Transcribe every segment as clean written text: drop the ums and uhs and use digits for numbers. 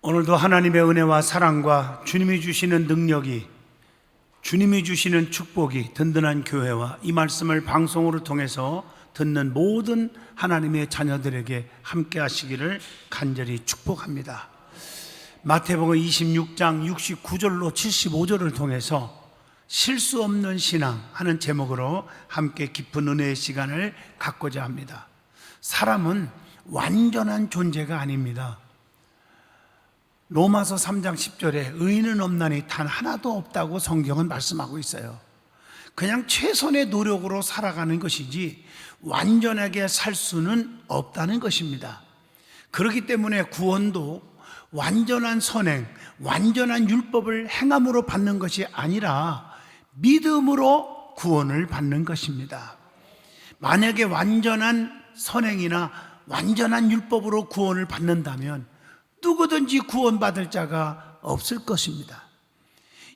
오늘도 하나님의 은혜와 사랑과 주님이 주시는 능력이, 주님이 주시는 축복이 든든한 교회와 이 말씀을 방송으로 통해서 듣는 모든 하나님의 자녀들에게 함께 하시기를 간절히 축복합니다. 마태복음 26장 69절로 75절을 통해서 실수 없는 신앙 하는 제목으로 함께 깊은 은혜의 시간을 갖고자 합니다. 사람은 완전한 존재가 아닙니다. 로마서 3장 10절에 의인은 없나니 단 하나도 없다고 성경은 말씀하고 있어요. 그냥 최선의 노력으로 살아가는 것이지 완전하게 살 수는 없다는 것입니다. 그렇기 때문에 구원도 완전한 선행, 완전한 율법을 행함으로 받는 것이 아니라 믿음으로 구원을 받는 것입니다. 만약에 완전한 선행이나 완전한 율법으로 구원을 받는다면 누구든지 구원받을 자가 없을 것입니다.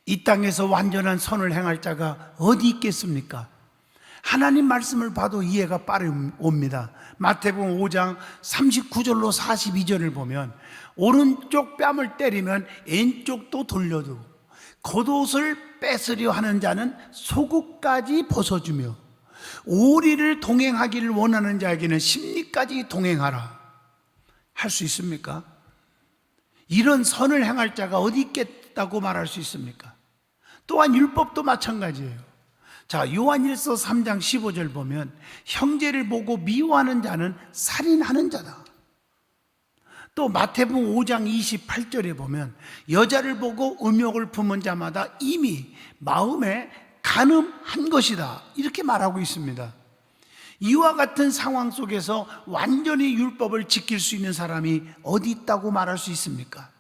이 땅에서 완전한 선을 행할 자가 어디 있겠습니까? 하나님 말씀을 봐도 이해가 빠릅니다. 마태복음 5장 39절로 42절을 보면 오른쪽 뺨을 때리면 왼쪽도 돌려두고 겉옷을 뺏으려 하는 자는 속옷까지 벗어주며 오리를 동행하기를 원하는 자에게는 십리까지 동행하라. 할 수 있습니까? 이런 선을 행할 자가 어디 있겠다고 말할 수 있습니까? 또한 율법도 마찬가지예요. 자, 요한일서 3장 15절 보면 형제를 보고 미워하는 자는 살인하는 자다. 또 마태복음 5장 28절에 보면 여자를 보고 음욕을 품은 자마다 이미 마음에 간음한 것이다. 이렇게 말하고 있습니다. 이와 같은 상황 속에서 완전히 율법을 지킬 수 있는 사람이 어디 있다고 말할 수 있습니까?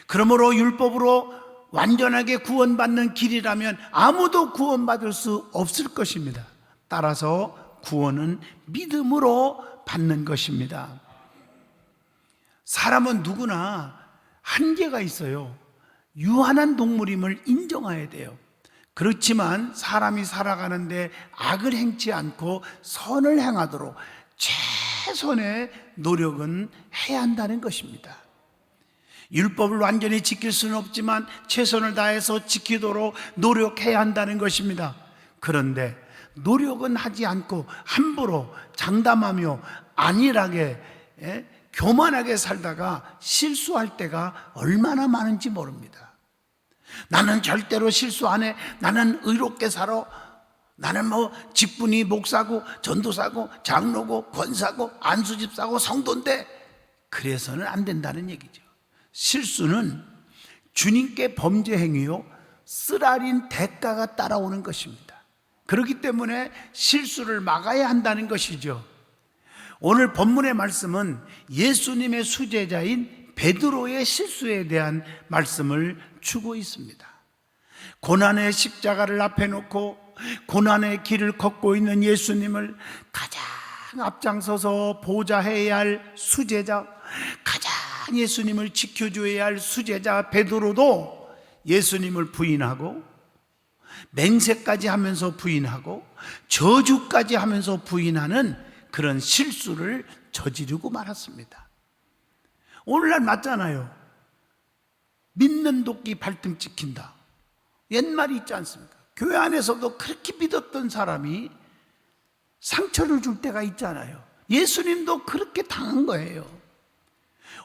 그러므로 율법으로 완전하게 구원받는 길이라면 아무도 구원받을 수 없을 것입니다. 따라서 구원은 믿음으로 받는 것입니다. 사람은 누구나 한계가 있어요. 유한한 동물임을 인정해야 돼요. 그렇지만 사람이 살아가는데 악을 행치 않고 선을 행하도록 최선의 노력은 해야 한다는 것입니다. 율법을 완전히 지킬 수는 없지만 최선을 다해서 지키도록 노력해야 한다는 것입니다. 그런데 노력은 하지 않고 함부로 장담하며 안일하게 교만하게 살다가 실수할 때가 얼마나 많은지 모릅니다. 나는 절대로 실수 안 해. 나는 의롭게 살아. 나는 직분이 목사고 전도사고 장로고 권사고 안수집사고 성도인데 그래서는 안 된다는 얘기죠. 실수는 주님께 범죄 행위요 쓰라린 대가가 따라오는 것입니다. 그렇기 때문에 실수를 막아야 한다는 것이죠. 오늘 본문의 말씀은 예수님의 수제자인 베드로의 실수에 대한 말씀을 주고 있습니다. 고난의 십자가를 앞에 놓고 고난의 길을 걷고 있는 예수님을 가장 앞장서서 보좌해야 할 수제자, 가장 예수님을 지켜줘야 할 수제자 베드로도 예수님을 부인하고 맹세까지 하면서 부인하고 저주까지 하면서 부인하는 그런 실수를 저지르고 말았습니다. 오늘날 맞잖아요. 믿는 도끼 발등 찍힌다. 옛말이 있지 않습니까? 교회 안에서도 그렇게 믿었던 사람이 상처를 줄 때가 있잖아요. 예수님도 그렇게 당한 거예요.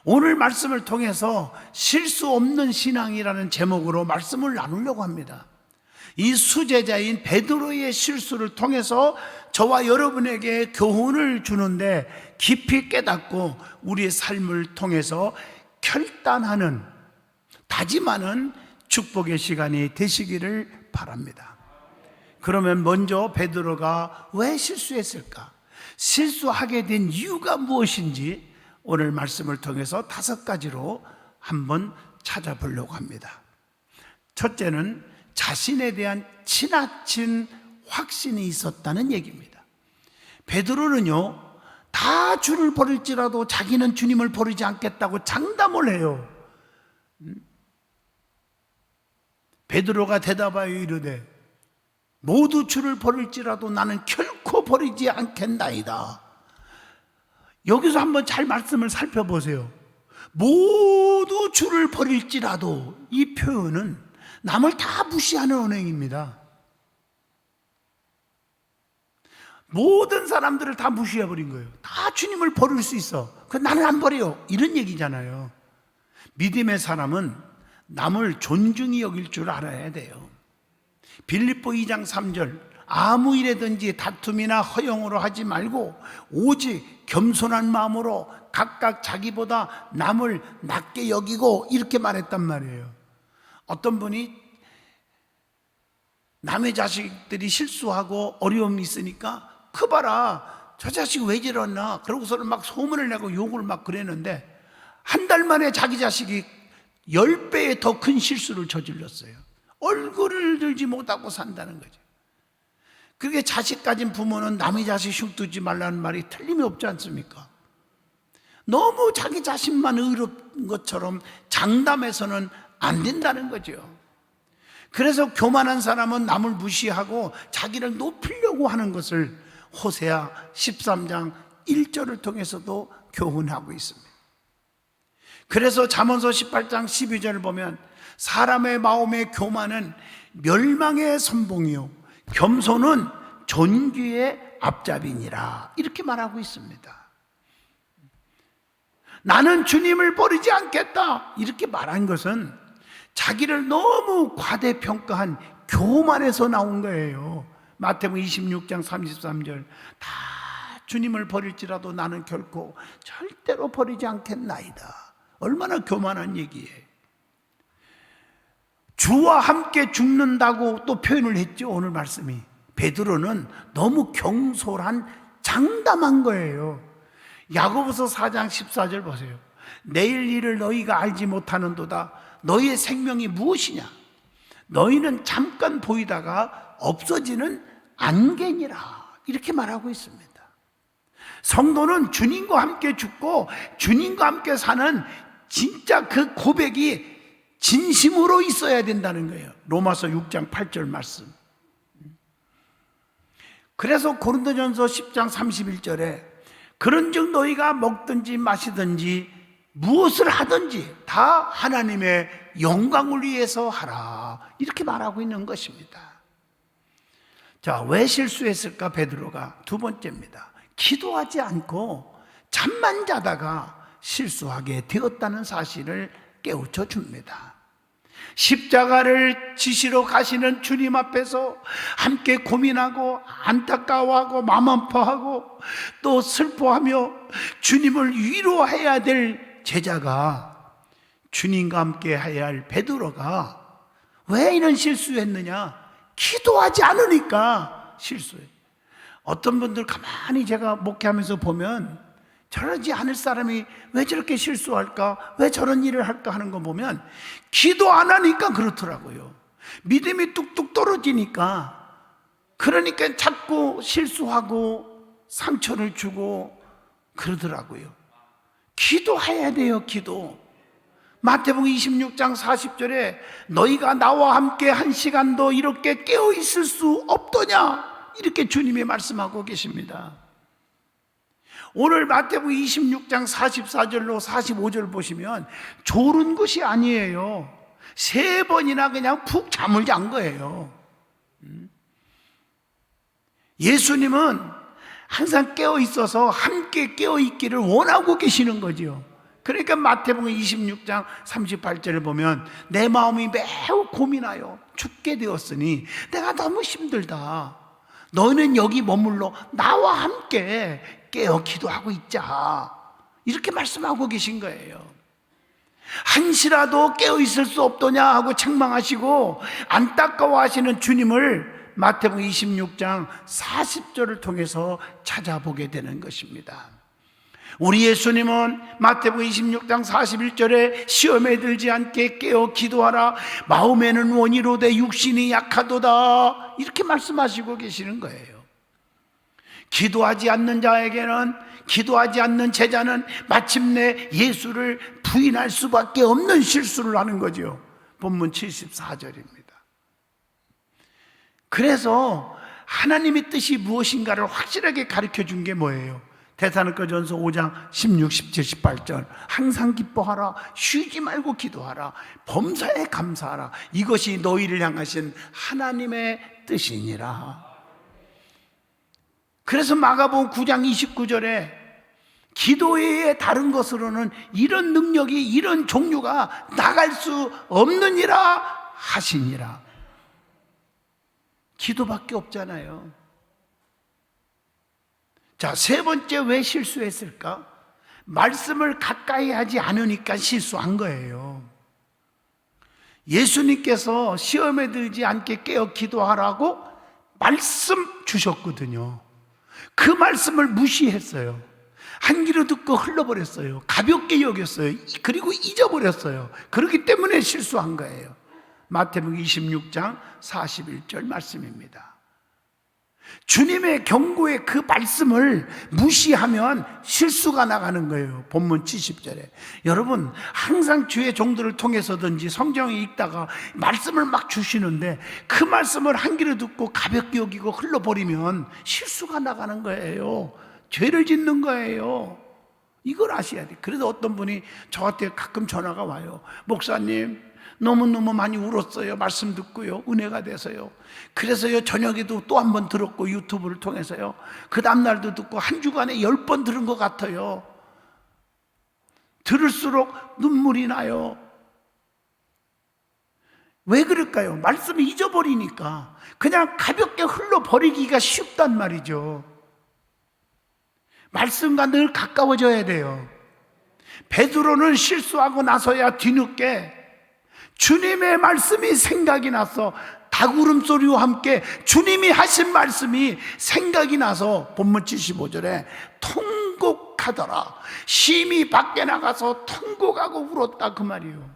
오늘 말씀을 통해서 실수 없는 신앙이라는 제목으로 말씀을 나누려고 합니다. 이 수제자인 베드로의 실수를 통해서 저와 여러분에게 교훈을 주는데 깊이 깨닫고 우리의 삶을 통해서 결단하는, 다짐하는 축복의 시간이 되시기를 바랍니다. 그러면 먼저 베드로가 왜 실수했을까? 실수하게 된 이유가 무엇인지 오늘 말씀을 통해서 5가지로 한번 찾아보려고 합니다. 첫째는 자신에 대한 지나친 확신이 있었다는 얘기입니다. 베드로는요, 다 주를 버릴지라도 자기는 주님을 버리지 않겠다고 장담을 해요. 베드로가 대답하여 이르되 모두 주를 버릴지라도 나는 결코 버리지 않겠나이다. 여기서 한번 잘 말씀을 살펴보세요. 모두 주를 버릴지라도, 이 표현은 남을 다 무시하는 언행입니다. 모든 사람들을 다 무시해버린 거예요. 다 주님을 버릴 수 있어. 나는 안 버려요. 이런 얘기잖아요. 믿음의 사람은 남을 존중히 여길 줄 알아야 돼요. 빌립보 2장 3절, 아무 일에든지 다툼이나 허영으로 하지 말고 오직 겸손한 마음으로 각각 자기보다 남을 낮게 여기고, 이렇게 말했단 말이에요. 어떤 분이 남의 자식들이 실수하고 어려움이 있으니까 그 봐라, 저 자식 왜 저러나, 그러고서는 막 소문을 내고 욕을 막 그랬는데 한 달 만에 자기 자식이 10배의 더 큰 실수를 저질렀어요. 얼굴을 들지 못하고 산다는 거죠. 그게 자식 가진 부모는 남의 자식 흉두지 말라는 말이 틀림이 없지 않습니까? 너무 자기 자신만 의롭은 것처럼 장담해서는 안 된다는 거죠. 그래서 교만한 사람은 남을 무시하고 자기를 높이려고 하는 것을 호세아 13장 1절을 통해서도 교훈하고 있습니다. 그래서 잠언서 18장 12절을 보면 사람의 마음의 교만은 멸망의 선봉이요 겸손은 존귀의 앞잡이니라, 이렇게 말하고 있습니다. 나는 주님을 버리지 않겠다, 이렇게 말한 것은 자기를 너무 과대평가한 교만에서 나온 거예요. 마태복음 26장 33절, 다 주님을 버릴지라도 나는 결코 절대로 버리지 않겠나이다. 얼마나 교만한 얘기예요. 주와 함께 죽는다고 또 표현을 했죠. 오늘 말씀이 베드로는 너무 경솔한 장담한 거예요. 야고보서 4장 14절 보세요. 내일 일을 너희가 알지 못하는도다. 너희의 생명이 무엇이냐? 너희는 잠깐 보이다가 없어지는 안개니라, 이렇게 말하고 있습니다. 성도는 주님과 함께 죽고 주님과 함께 사는 진짜 그 고백이 진심으로 있어야 된다는 거예요. 로마서 6장 8절 말씀. 그래서 고린도전서 10장 31절에 그런즉 너희가 먹든지 마시든지 무엇을 하든지 다 하나님의 영광을 위해서 하라, 이렇게 말하고 있는 것입니다. 자, 왜 실수했을까 베드로가? 두 번째입니다. 기도하지 않고 잠만 자다가 실수하게 되었다는 사실을 깨우쳐 줍니다. 십자가를 지시러 가시는 주님 앞에서 함께 고민하고 안타까워하고 마음 아파하고 또 슬퍼하며 주님을 위로해야 될 제자가, 주님과 함께 해야 할 베드로가 왜 이런 실수했느냐? 기도하지 않으니까 실수해. 어떤 분들 가만히 제가 목회하면서 보면 저러지 않을 사람이 왜 저렇게 실수할까? 왜 저런 일을 할까 하는 거 보면 기도 안 하니까 그렇더라고요. 믿음이 뚝뚝 떨어지니까, 그러니까 자꾸 실수하고 상처를 주고 그러더라고요. 기도해야 돼요. 기도. 마태복음 26장 40절에 너희가 나와 함께 한 시간도 이렇게 깨어 있을 수 없더냐, 이렇게 주님이 말씀하고 계십니다. 오늘 마태복음 26장 44절로 45절 보시면 졸은 것이 아니에요. 3번이나 그냥 푹 잠을 잔 거예요. 예수님은 항상 깨어 있어서 함께 깨어 있기를 원하고 계시는 거죠. 그러니까 마태복음 26장 38절을 보면 내 마음이 매우 고민하여 죽게 되었으니 내가 너무 힘들다. 너희는 여기 머물러 나와 함께 깨어 기도하고 있자, 이렇게 말씀하고 계신 거예요. 한시라도 깨어 있을 수 없더냐 하고 책망하시고 안타까워하시는 주님을 마태복음 26장 40절을 통해서 찾아보게 되는 것입니다. 우리 예수님은 마태복음 26장 41절에 시험에 들지 않게 깨어 기도하라, 마음에는 원이로되 육신이 약하도다, 이렇게 말씀하시고 계시는 거예요. 기도하지 않는 자에게는, 기도하지 않는 제자는 마침내 예수를 부인할 수밖에 없는 실수를 하는 거죠. 본문 74절입니다. 그래서 하나님의 뜻이 무엇인가를 확실하게 가르쳐 준 게 뭐예요? 데살로니가전서 5장 16, 17, 18절 항상 기뻐하라, 쉬지 말고 기도하라, 범사에 감사하라, 이것이 너희를 향하신 하나님의 뜻이니라. 그래서 마가복음 9장 29절에 기도 외에 다른 것으로는 이런 능력이, 이런 종류가 나갈 수 없느니라 하시니라. 기도밖에 없잖아요. 자, 세 번째, 왜 실수했을까? 말씀을 가까이 하지 않으니까 실수한 거예요. 예수님께서 시험에 들지 않게 깨어 기도하라고 말씀 주셨거든요. 그 말씀을 무시했어요. 한 귀로 듣고 흘러버렸어요. 가볍게 여겼어요. 그리고 잊어버렸어요. 그렇기 때문에 실수한 거예요. 마태복음 26장 41절 말씀입니다. 주님의 경고의 그 말씀을 무시하면 실수가 나가는 거예요. 본문 70절에. 여러분, 항상 주의 종들을 통해서든지 성경에 읽다가 말씀을 막 주시는데 그 말씀을 한 귀로 듣고 가볍게 여기고 흘러버리면 실수가 나가는 거예요. 죄를 짓는 거예요. 이걸 아셔야 돼요. 그래서 어떤 분이 저한테 가끔 전화가 와요. 목사님, 너무너무 많이 울었어요. 말씀 듣고요. 은혜가 돼서요. 그래서요, 저녁에도 또 한 번 들었고, 유튜브를 통해서요. 그 다음날도 듣고, 한 주간에 10번 들은 것 같아요. 들을수록 눈물이 나요. 왜 그럴까요? 말씀을 잊어버리니까. 그냥 가볍게 흘러버리기가 쉽단 말이죠. 말씀과 늘 가까워져야 돼요. 베드로는 실수하고 나서야 뒤늦게 주님의 말씀이 생각이 나서 닭 울음소리와 함께 주님이 하신 말씀이 생각이 나서 본문 75절에 통곡하더라. 심히 밖에 나가서 통곡하고 울었다, 그 말이에요.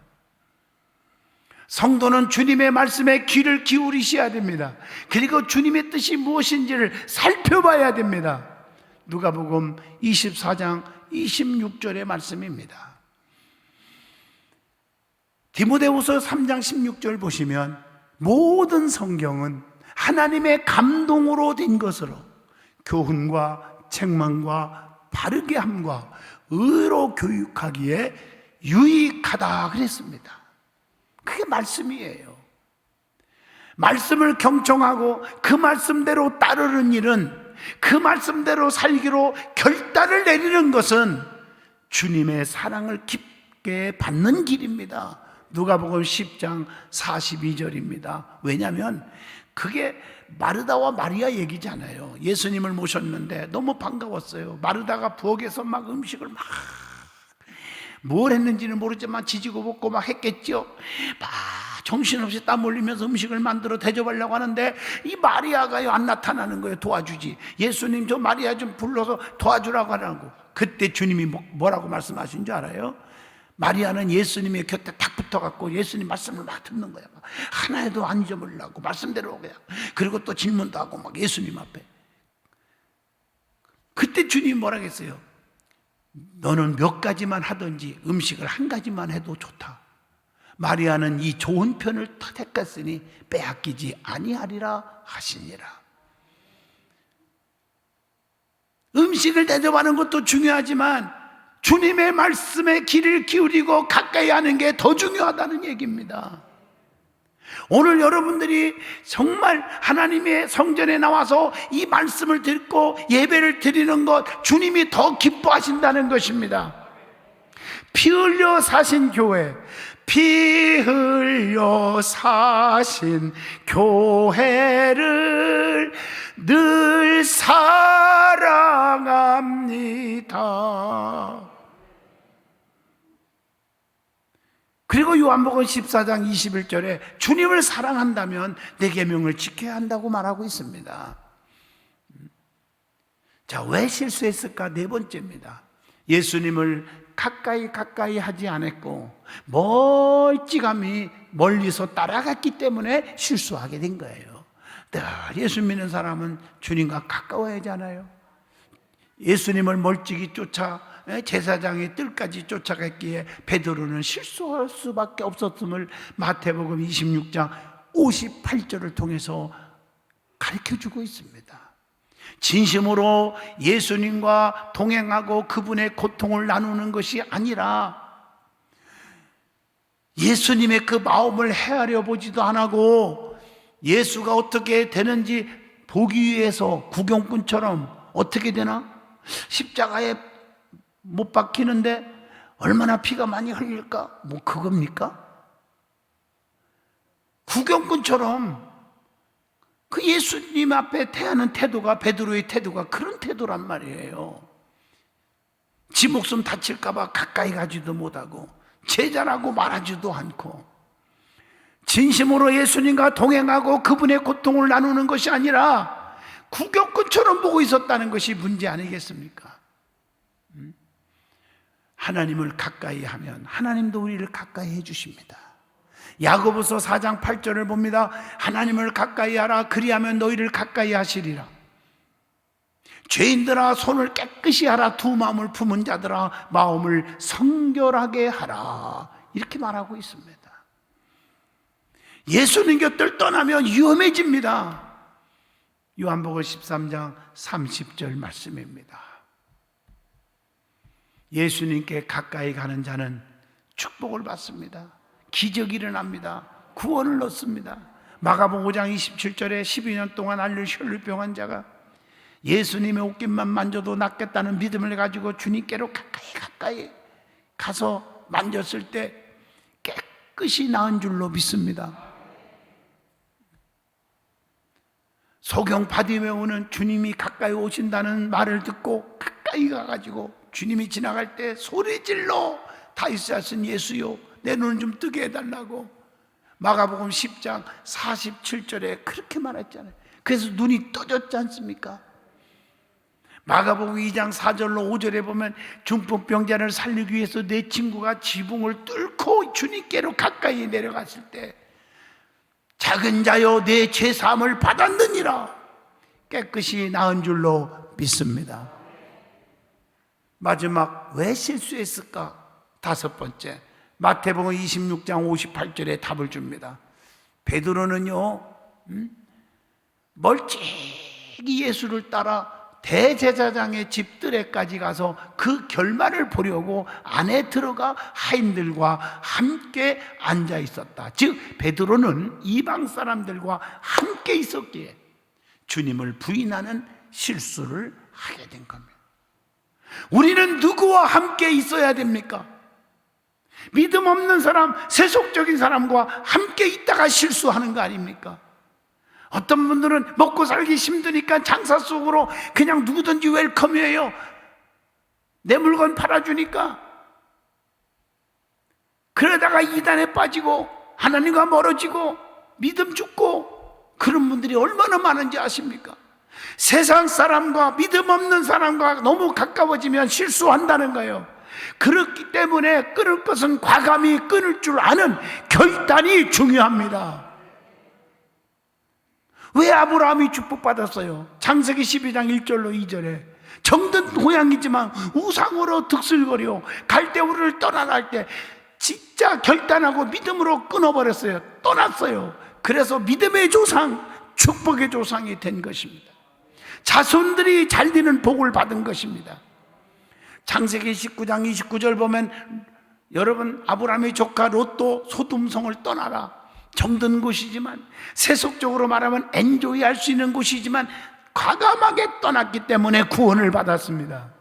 성도는 주님의 말씀에 귀를 기울이셔야 됩니다. 그리고 주님의 뜻이 무엇인지를 살펴봐야 됩니다. 누가복음 24장 26절의 말씀입니다. 디모데후서 3장 16절 보시면 모든 성경은 하나님의 감동으로 된 것으로 교훈과 책망과 바르게 함과 의로 교육하기에 유익하다 그랬습니다. 그게 말씀이에요. 말씀을 경청하고 그 말씀대로 따르는 일은, 그 말씀대로 살기로 결단을 내리는 것은 주님의 사랑을 깊게 받는 길입니다. 누가복음 10장 42절입니다. 왜냐하면 그게 마르다와 마리아 얘기잖아요. 예수님을 모셨는데 너무 반가웠어요. 마르다가 부엌에서 막 음식을 뭘 했는지는 모르지만 지지고 볶고 막 했겠죠. 막 정신없이 땀 흘리면서 음식을 만들어 대접하려고 하는데 이 마리아가요 안 나타나는 거예요. 도와주지. 예수님, 저 마리아 좀 불러서 도와주라고 하라고. 그때 주님이 뭐라고 말씀하신 줄 알아요? 마리아는 예수님의 곁에 딱 붙어갖고 예수님 말씀을 막 듣는 거야. 하나에도 안 잊어버리려고 말씀대로 그냥. 그리고 또 질문도 하고 막 예수님 앞에. 그때 주님이 뭐라고 했어요? 너는 몇 가지만 하든지 음식을 한 가지만 해도 좋다. 마리아는 이 좋은 편을 택했으니 빼앗기지 아니하리라 하시니라. 음식을 대접하는 것도 중요하지만 주님의 말씀에 귀를 기울이고 가까이 하는 게 더 중요하다는 얘기입니다. 오늘 여러분들이 정말 하나님의 성전에 나와서 이 말씀을 듣고 예배를 드리는 것, 주님이 더 기뻐하신다는 것입니다. 피 흘려 사신 교회, 피 흘려 사신 교회를 늘 사랑합니다. 그리고 요한복음 14장 21절에 주님을 사랑한다면 내 계명을 지켜야 한다고 말하고 있습니다. 자, 왜 실수했을까? 네 번째입니다. 예수님을 가까이 하지 않았고 멀찌감히 멀리서 따라갔기 때문에 실수하게 된 거예요. 예수 믿는 사람은 주님과 가까워야 하잖아요. 예수님을 멀찍이 쫓아 제사장의 뜰까지 쫓아갔기에 베드로는 실수할 수밖에 없었음을 마태복음 26장 58절을 통해서 가르쳐주고 있습니다. 진심으로 예수님과 동행하고 그분의 고통을 나누는 것이 아니라 예수님의 그 마음을 헤아려 보지도 안 하고 예수가 어떻게 되는지 보기 위해서 구경꾼처럼 어떻게 되나? 십자가에 못 박히는데 얼마나 피가 많이 흘릴까? 뭐 그겁니까? 구경꾼처럼 그 예수님 앞에 대하는 태도가, 베드로의 태도가 그런 태도란 말이에요. 지 목숨 다칠까 봐 가까이 가지도 못하고 제자라고 말하지도 않고 진심으로 예수님과 동행하고 그분의 고통을 나누는 것이 아니라 구경꾼처럼 보고 있었다는 것이 문제 아니겠습니까? 하나님을 가까이 하면 하나님도 우리를 가까이 해주십니다. 야고보서 4장 8절을 봅니다. 하나님을 가까이 하라. 그리하면 너희를 가까이 하시리라. 죄인들아 손을 깨끗이 하라. 두 마음을 품은 자들아 마음을 성결하게 하라. 이렇게 말하고 있습니다. 예수님 곁을 떠나면 위험해집니다. 요한복음 13장 30절 말씀입니다. 예수님께 가까이 가는 자는 축복을 받습니다. 기적이 일어납니다. 구원을 얻습니다. 마가복음 5장 27절에 12년 동안 앓는 혈루병한 자가 예수님의 옷깃만 만져도 낫겠다는 믿음을 가지고 주님께로 가까이 가서 만졌을 때 깨끗이 나은 줄로 믿습니다. 소경 바디메오는 주님이 가까이 오신다는 말을 듣고 가까이 가가지고 주님이 지나갈 때 소리질러 다윗이 쓴 예수요 내 눈을 좀 뜨게 해달라고 마가복음 10장 47절에 그렇게 말했잖아요. 그래서 눈이 떠졌지 않습니까? 마가복음 2장 4절로 5절에 보면 중풍병자를 살리기 위해서 내 친구가 지붕을 뚫고 주님께로 가까이 내려갔을 때 작은 자여 내 죄사함을 받았느니라 깨끗이 나은 줄로 믿습니다. 마지막 왜 실수했을까? 다섯 번째 마태복음 26장 58절에 답을 줍니다. 베드로는요 멀찍이 예수를 따라 대제사장의 집들에까지 가서 그 결말을 보려고 안에 들어가 하인들과 함께 앉아 있었다. 즉 베드로는 이방 사람들과 함께 있었기에 주님을 부인하는 실수를 하게 된 겁니다. 우리는 누구와 함께 있어야 됩니까? 믿음 없는 사람, 세속적인 사람과 함께 있다가 실수하는 거 아닙니까? 어떤 분들은 먹고 살기 힘드니까 장사 속으로 그냥 누구든지 웰컴이에요. 내 물건 팔아주니까. 그러다가 이단에 빠지고 하나님과 멀어지고 믿음 죽고 그런 분들이 얼마나 많은지 아십니까? 세상 사람과 믿음 없는 사람과 너무 가까워지면 실수한다는 거예요. 그렇기 때문에 끊을 것은 과감히 끊을 줄 아는 결단이 중요합니다. 왜 아브라함이 축복받았어요? 창세기 12장 1절로 2절에 정든 고향이지만 우상으로 득슬거려 갈대우를 떠나갈 때 진짜 결단하고 믿음으로 끊어버렸어요. 떠났어요. 그래서 믿음의 조상, 축복의 조상이 된 것입니다. 자손들이 잘 되는 복을 받은 것입니다. 창세기 19장 29절 보면 여러분 아브라함의 조카 롯도 소돔성을 떠나라. 정든 곳이지만 세속적으로 말하면 엔조이 할 수 있는 곳이지만 과감하게 떠났기 때문에 구원을 받았습니다.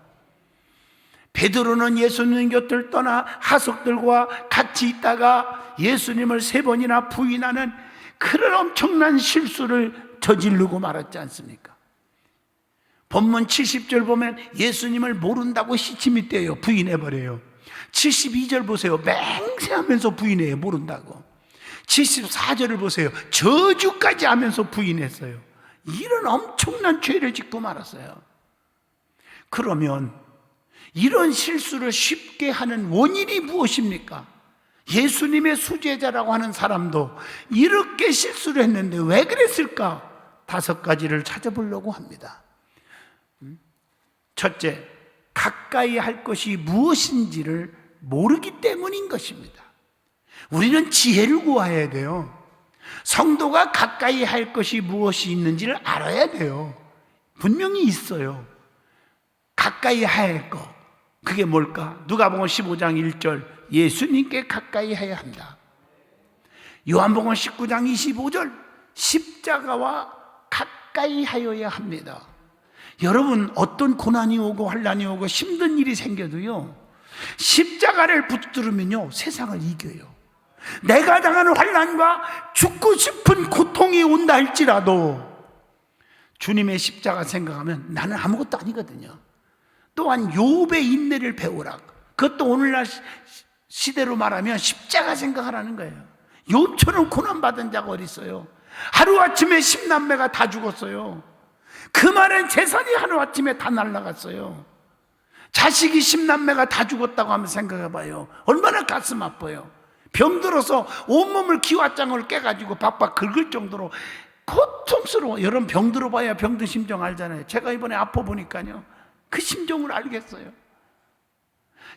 베드로는 예수님 곁을 떠나 하석들과 같이 있다가 예수님을 3번이나 부인하는 그런 엄청난 실수를 저지르고 말았지 않습니까? 본문 70절 보면 예수님을 모른다고 시침이 떼요. 부인해버려요. 72절 보세요. 맹세하면서 부인해요. 모른다고. 74절을 보세요. 저주까지 하면서 부인했어요. 이런 엄청난 죄를 짓고 말았어요. 그러면 이런 실수를 쉽게 하는 원인이 무엇입니까? 예수님의 수제자라고 하는 사람도 이렇게 실수를 했는데 왜 그랬을까? 5가지를 찾아보려고 합니다. 첫째, 가까이 할 것이 무엇인지를 모르기 때문인 것입니다. 우리는 지혜를 구해야 돼요. 성도가 가까이 할 것이 무엇이 있는지를 알아야 돼요. 분명히 있어요. 가까이 해야 할 거. 그게 뭘까? 누가복음 15장 1절, 예수님께 가까이 해야 한다. 요한복음 19장 25절, 십자가와 가까이 하여야 합니다. 여러분, 어떤 고난이 오고 환난이 오고 힘든 일이 생겨도요, 십자가를 붙들으면요 세상을 이겨요. 내가 당하는 환난과 죽고 싶은 고통이 온다 할지라도 주님의 십자가 생각하면 나는 아무것도 아니거든요. 또한 욥의 인내를 배우라. 그것도 오늘날 시대로 말하면 십자가 생각하라는 거예요. 욥처럼 고난받은 자가 어디 있어요? 하루아침에 10남매가 다 죽었어요. 그 많은 재산이 하루아침에 다 날아갔어요. 자식이 10남매가 다 죽었다고 하면 생각해봐요. 얼마나 가슴 아파요. 병들어서 온몸을 기와장을 깨가지고 박박 긁을 정도로 고통스러워. 여러분 병들어봐야 병든 심정 알잖아요. 제가 이번에 아파보니까요 그 심정을 알겠어요.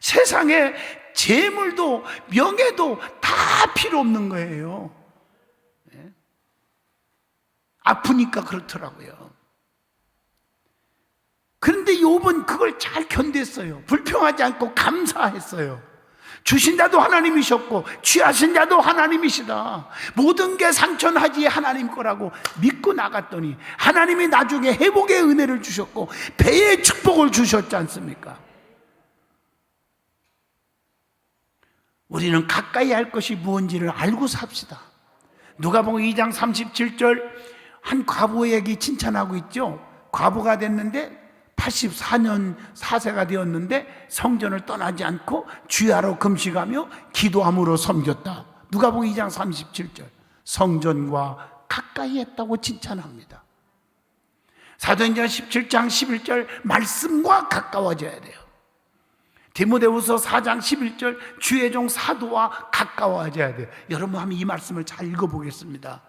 세상에 재물도 명예도 다 필요 없는 거예요. 아프니까 그렇더라고요. 그런데 욥은 그걸 잘 견뎠어요. 불평하지 않고 감사했어요. 주신 자도 하나님이셨고 취하신 자도 하나님이시다. 모든 게 상천하지 하나님 거라고 믿고 나갔더니 하나님이 나중에 회복의 은혜를 주셨고 배의 축복을 주셨지 않습니까? 우리는 가까이 할 것이 무엇인지를 알고 삽시다. 누가복음 2장 37절, 한 과부에게 칭찬하고 있죠. 과부가 됐는데 84년 4세가 되었는데 성전을 떠나지 않고 주야로 금식하며 기도함으로 섬겼다. 누가복음 2장 37절, 성전과 가까이 했다고 칭찬합니다. 사도행전 17장 11절, 말씀과 가까워져야 돼요. 디모데후서 4장 11절, 주의 종 사도와 가까워져야 돼요. 여러분 한번 이 말씀을 잘 읽어보겠습니다.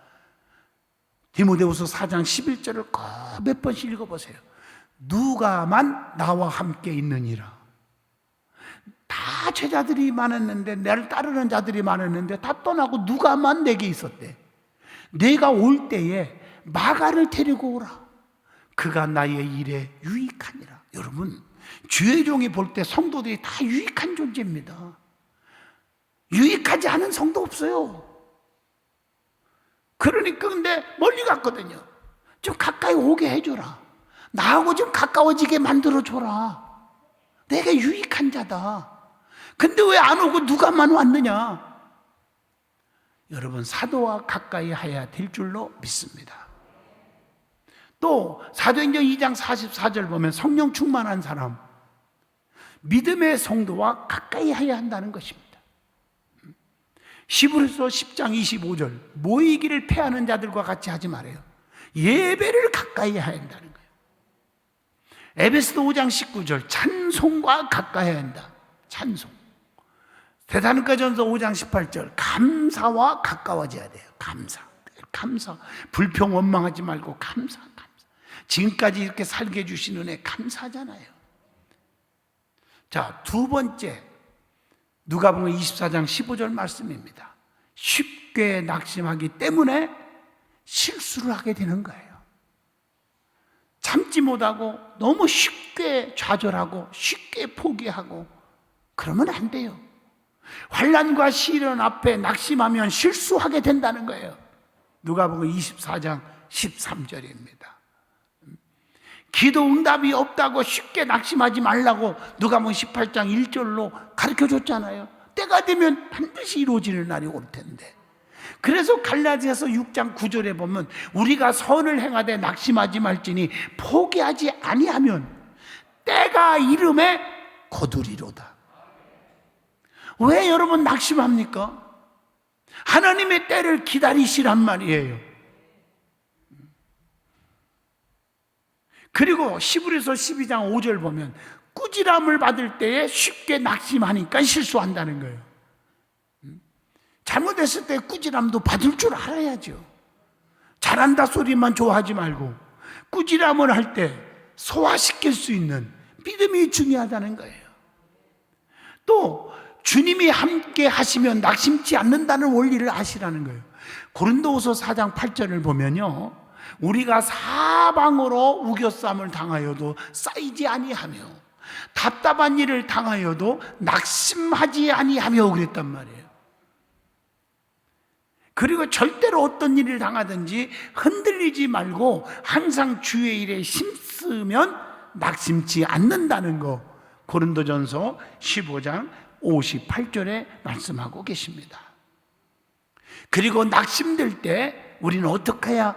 디모데후서 4장 11절을 꼭 몇 번씩 읽어보세요. 누가만 나와 함께 있느니라. 다 제자들이 많았는데, 나를 따르는 자들이 많았는데 다 떠나고 누가만 내게 있었대. 내가 올 때에 마가를 데리고 오라. 그가 나의 일에 유익하니라. 여러분, 주의 종이 볼 때 성도들이 다 유익한 존재입니다. 유익하지 않은 성도 없어요. 그러니까 근데 멀리 갔거든요. 좀 가까이 오게 해줘라. 나하고 좀 가까워지게 만들어줘라. 내가 유익한 자다. 근데 왜 안 오고 누가만 왔느냐? 여러분, 사도와 가까이 해야 될 줄로 믿습니다. 또 사도행전 2장 44절 보면 성령 충만한 사람, 믿음의 성도와 가까이 해야 한다는 것입니다. 히브리서 10장 25절, 모이기를 패하는 자들과 같이 하지 말아요. 예배를 가까이 해야 한다는 거예요. 에베소서 5장 19절, 찬송과 가까이 해야 한다. 찬송. 데살로니가전서 5장 18절, 감사와 가까워져야 돼요. 감사. 불평 원망하지 말고 감사. 지금까지 이렇게 살게 해주신 은혜 감사하잖아요. 자, 두 번째, 누가복음 24장 15절 말씀입니다. 쉽게 낙심하기 때문에 실수를 하게 되는 거예요. 참지 못하고 너무 쉽게 좌절하고 쉽게 포기하고 그러면 안 돼요. 환난과 시련 앞에 낙심하면 실수하게 된다는 거예요. 누가복음 24장 13절입니다. 기도 응답이 없다고 쉽게 낙심하지 말라고 누가복음 18장 1절로 가르쳐줬잖아요. 때가 되면 반드시 이루어지는 날이 올 텐데. 그래서 갈라디아서 6장 9절에 보면 우리가 선을 행하되 낙심하지 말지니 포기하지 아니하면 때가 이름에 거두리로다. 왜 여러분 낙심합니까? 하나님의 때를 기다리시란 말이에요. 그리고 히브리서 12장 5절 보면 꾸지람을 받을 때에 쉽게 낙심하니까 실수한다는 거예요. 잘못했을 때 꾸지람도 받을 줄 알아야죠. 잘한다 소리만 좋아하지 말고 꾸지람을 할 때 소화시킬 수 있는 믿음이 중요하다는 거예요. 또 주님이 함께 하시면 낙심치 않는다는 원리를 아시라는 거예요. 고린도후서 4장 8절을 보면요, 우리가 사방으로 우겨쌈을 당하여도 쌓이지 아니하며 답답한 일을 당하여도 낙심하지 아니하며 그랬단 말이에요. 그리고 절대로 어떤 일을 당하든지 흔들리지 말고 항상 주의 일에 힘쓰면 낙심치 않는다는 거, 고린도전서 15장 58절에 말씀하고 계십니다. 그리고 낙심될 때 우리는 어떻게 해야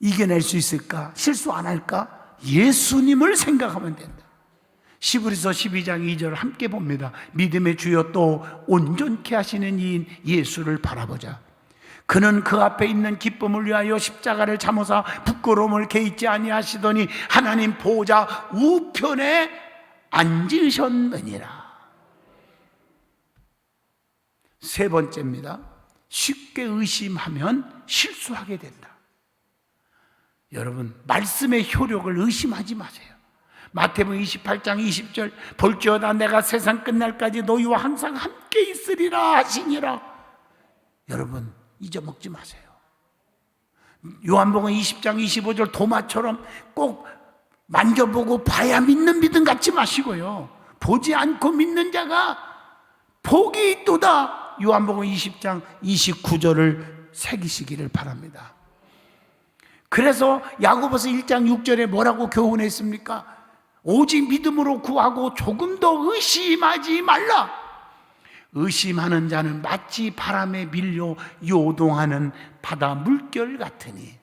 이겨낼 수 있을까? 실수 안 할까? 예수님을 생각하면 된다. 히브리서 12장 2절 함께 봅니다. 믿음의 주여 또 온전케 하시는 이인 예수를 바라보자. 그는 그 앞에 있는 기쁨을 위하여 십자가를 참으사 부끄러움을 개의치 아니하시더니 하나님 보좌 우편에 앉으셨느니라. 세 번째입니다. 쉽게 의심하면 실수하게 된다. 여러분, 말씀의 효력을 의심하지 마세요. 마태복음 28장 20절 볼지어다 내가 세상 끝날까지 너희와 항상 함께 있으리라 하시니라. 여러분, 잊어먹지 마세요. 요한복음 20장 25절 도마처럼 꼭 만져보고 봐야 믿는 믿음 갖지 마시고요, 보지 않고 믿는 자가 복이 있도다. 요한복음 20장 29절을 새기시기를 바랍니다. 그래서 야고보서 1장 6절에 뭐라고 교훈했습니까? 오직 믿음으로 구하고 조금 더 의심하지 말라. 의심하는 자는 마치 바람에 밀려 요동하는 바다 물결 같으니.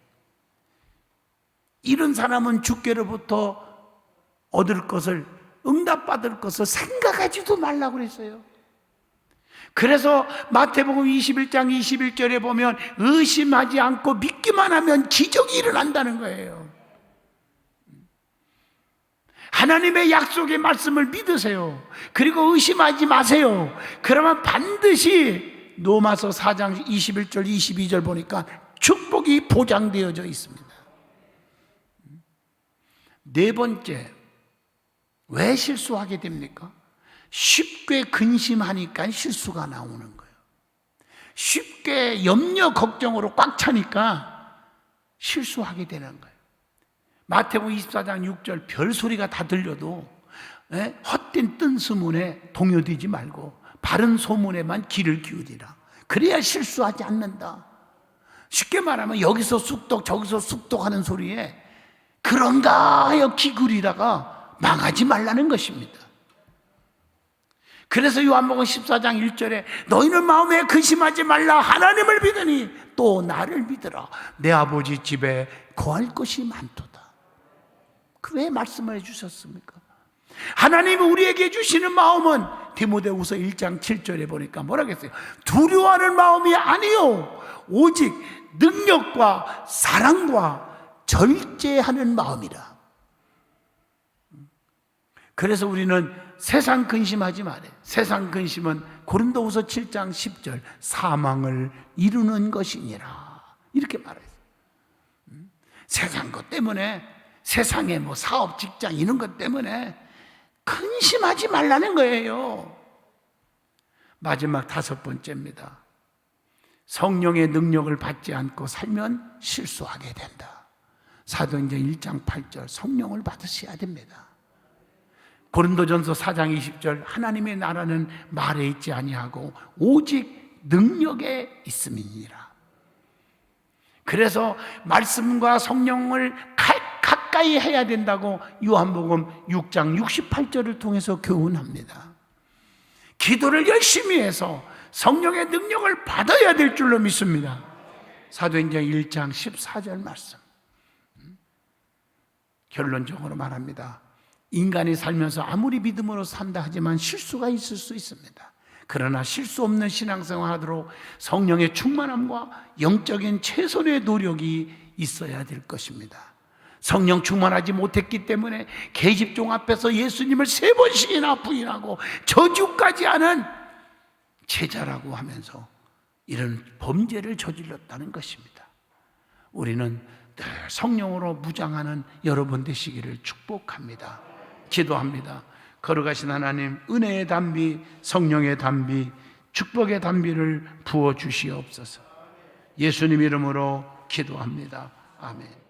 이런 사람은 주께로부터 얻을 것을, 응답받을 것을 생각하지도 말라고 그랬어요. 그래서 마태복음 21장 21절에 보면 의심하지 않고 믿기만 하면 기적이 일어난다는 거예요. 하나님의 약속의 말씀을 믿으세요. 그리고 의심하지 마세요. 그러면 반드시 로마서 4장 21절 22절 보니까 축복이 보장되어져 있습니다. 네 번째, 왜 실수하게 됩니까? 쉽게 근심하니까 실수가 나오는 거예요. 쉽게 염려 걱정으로 꽉 차니까 실수하게 되는 거예요. 마태복음 24장 6절 별소리가 다 들려도 헛된 뜬소문에 동요되지 말고 바른 소문에만 귀를 기울이라. 그래야 실수하지 않는다. 쉽게 말하면 여기서 쑥독 저기서 쑥독 하는 소리에 그런가 하여 귀 기울이다가 망하지 말라는 것입니다. 그래서 요한복음 14장 1절에 너희는 마음에 근심하지 말라. 하나님을 믿으니 또 나를 믿으라. 내 아버지 집에 거할 것이 많도다. 왜 말씀을 해주셨습니까? 하나님이 우리에게 주시는 마음은 디모데후서 1장 7절에 보니까 뭐라고 했어요? 두려워하는 마음이 아니요 오직 능력과 사랑과 절제하는 마음이라. 그래서 우리는 세상 근심하지 말아요. 세상 근심은 고린도후서 7장 10절 사망을 이루는 것이니라. 이렇게 말했어요. 세상 것 때문에, 세상에 뭐 사업, 직장 이런 것 때문에 근심하지 말라는 거예요. 마지막 다섯 번째입니다. 성령의 능력을 받지 않고 살면 실수하게 된다. 사도행전 1장 8절 성령을 받으셔야 됩니다. 고린도전서 4장 20절 하나님의 나라는 말에 있지 아니하고 오직 능력에 있음이니라. 그래서 말씀과 성령을 가까이 해야 된다고 요한복음 6장 68절을 통해서 교훈합니다. 기도를 열심히 해서 성령의 능력을 받아야 될 줄로 믿습니다. 사도행전 1장 14절 말씀. 결론적으로 말합니다. 인간이 살면서 아무리 믿음으로 산다 하지만 실수가 있을 수 있습니다. 그러나 실수 없는 신앙생활 하도록 성령의 충만함과 영적인 최선의 노력이 있어야 될 것입니다. 성령 충만하지 못했기 때문에 계집종 앞에서 예수님을 3번씩이나 부인하고 저주까지 하는 제자라고 하면서 이런 범죄를 저질렀다는 것입니다. 우리는 늘 성령으로 무장하는 여러분 되시기를 축복합니다. 기도합니다. 거룩하신 하나님, 은혜의 담비, 성령의 담비, 축복의 담비를 부어주시옵소서. 예수님 이름으로 기도합니다. 아멘.